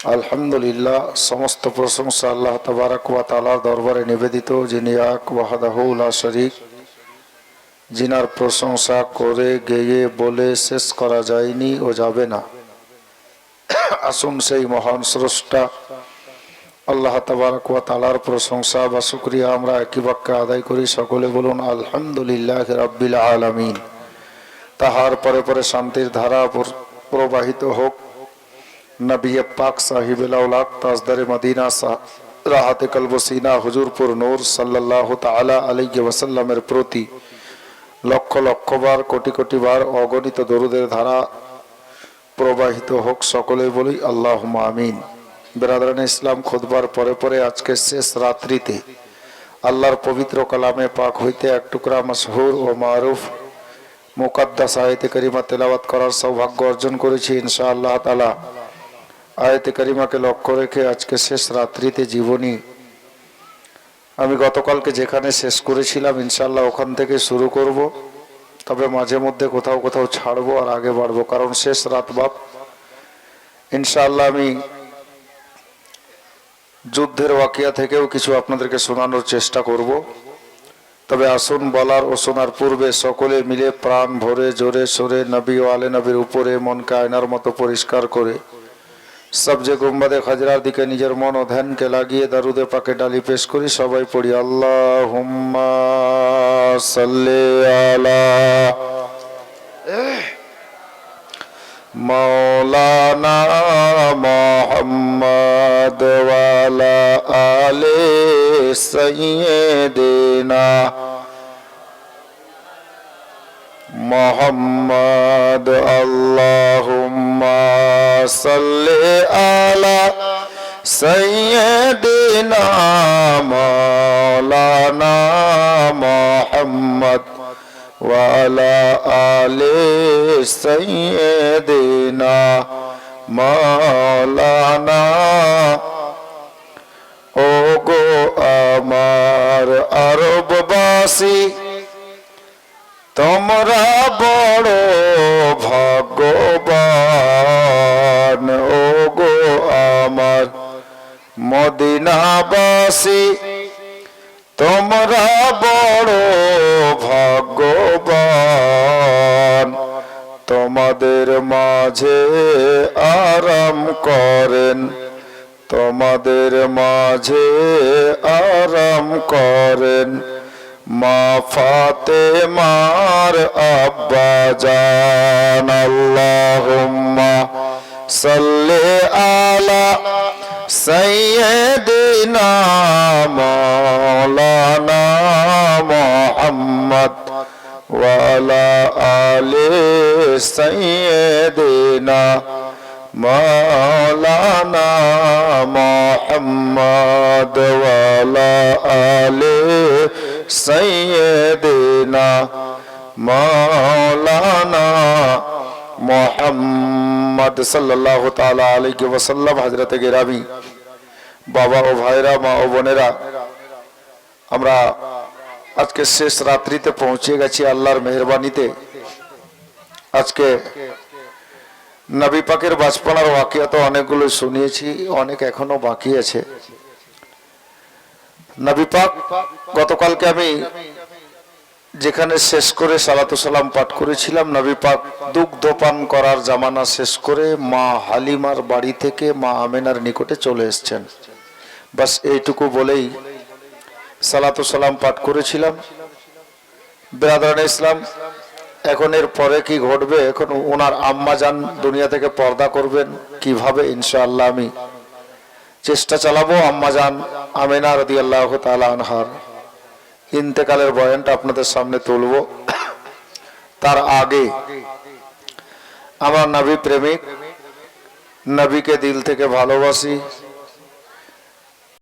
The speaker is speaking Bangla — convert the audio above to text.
আলহামদুলিল্লাহ, সমস্ত প্রশংসা আল্লাহ তাবারক ওয়া তাআলার দরবারে নিবেদিত, যিনি এক ওয়াহদাহু লা শরীক, যিনার প্রশংসা করে গেয়ে বলে শেষ করা যায়নি ও যাবে না। আসুন সেই মহান স্রষ্টা আল্লাহ তাবারক ওয়া তাআলার প্রশংসা বা শুকরিয়া আমরা একই বাক্যে আদায় করি। সকলে বলুন আলহামদুলিল্লাহি রাব্বিল আলামিন। তাহার পরে পরে শান্তির ধারা প্রবাহিত হোক নবী পাক সাহিবুল আওলাদ তাজদারে মদিনা রাহাতে কলব সিনা হুজুরপুর নূর সাল্লাল্লাহু তাআলা আলাইহি ওয়াসাল্লামের প্রতি লক্ষ লক্ষ বার কোটি কোটি বার অগণিত দরুদের ধারা প্রবাহিত হোক। সকলে বলি আল্লাহুম্মা আমিন। বিরাদরান ইসলাম, খুতবার পরে পরে আজকে শেষ রাত্রিতে আল্লাহর পবিত্র কালামে পাক হইতে এক টুকরা মশহুর ও মারুফ মুকদ্দাস আয়াতে কারিমা তেলাওয়াত করার সৌভাগ্য অর্জন করেছি ইনশাআল্লাহ তাআলা। আয়াতে কারিমাকে লক্ষ্য রেখে আজকে শেষ রাত্রিতে জীবনী আমি গতকালকে যেখানে শেষ করেছিলাম ইনশাআল্লাহ ওখান থেকে শুরু করব। তবে মাঝে মধ্যে কোথাও কোথাও ছাড়বো আর আগে বাড়বো, কারণ শেষ রাত বাপ। ইনশাআল্লাহ আমি যুদ্ধের ওয়াকিয়া থেকেও কিছু আপনাদেরকে শোনানোর চেষ্টা করব। তবে আসুন বলার ও শোনার পূর্বে সকলে মিলে প্রাণ ভরে জোরে সোরে নবী ও আলে নবীর উপরে মনকে আয়নার মতো পরিষ্কার করে সবজে গুম্বাদে খাজরার দিকে নিজের মন ও ধ্যানকে লাগিয়ে দারুদে পাকে ডালি পেশ করি। সবাই পড়ি আল্লাহুম্মা সাল্লি আলা মাওলানা মুহাম্মদ ওয়া আলা আলি সাইয়্যিদিনা মুহাম্মদ। আল্লাহুম্মা সাল্লি আলা সাইয়্যিদিনা মাওলানা মুহাম্মদ ওয়া আলা আলি সাইয়্যিদিনা মাওলানা। ও গো আমার আরববাসী, তোমরা বড় ভাগ্যবান। ও গো আমার মদিনাবাসী, তোমরা বড় ভাগ্যবান। তোমাদের মাঝে আরাম করেন, তোমাদের মাঝে আরাম করেন মা ফাতেমার আব্বা জান। আল্লাহুম্মা সাল্লি আলা সাইয়্যিদিনা মাওলানা মুহাম্মদ ওয়া আলা আলি সাইয়্যিদিনা মাওলানা মুহাম্মদ ওয়া আলা আলি সাইয়্যিদিনা মাওলানা মুহাম্মদ সাল্লাল্লাহু তাআলা আলাইহি ওয়াসাল্লাম। হযরতে গিরামি বাবা ও ভাইরা, মা ও বোনেরা, আমরা আজকে শেষ রাত্রিতে পৌঁছে গেছি আল্লাহর মেহেরবানিতে। আজকে নবী পাকের বাঁচপনার ওয়াকিয়া তো অনেকগুলো শুনিয়েছি, অনেক এখনো বাকি আছে। নবী পাক গতকালকে আমি যেখানে শেষ করে সালাতু সালাম পাঠ করেছিলাম, নবী পাক দুগ্ধ পান করার জামানা শেষ করে মা হালিমার বাড়ি থেকে মা আমেনার নিকটে চলে এসেছেন। বাস এইটুকু বলেই সালাতু সালাম পাঠ করেছিলাম। বিরাদরান ইসলাম, এখন এর পরে কি ঘটবে, এখন ওনার আম্মা জান দুনিয়া থেকে পর্দা করবেন কিভাবে, ইনশাআল্লাহ আমি চেষ্টা চালাবো আম্মা জান আমেনা রাদিয়াল্লাহু তাআলা আনহার ইন্তেকালের বয়ানটা আপনাদের সামনে তুলব। তার আগে আমরা নবী প্রেমিক, নবীকে দিল থেকে ভালোবাসি,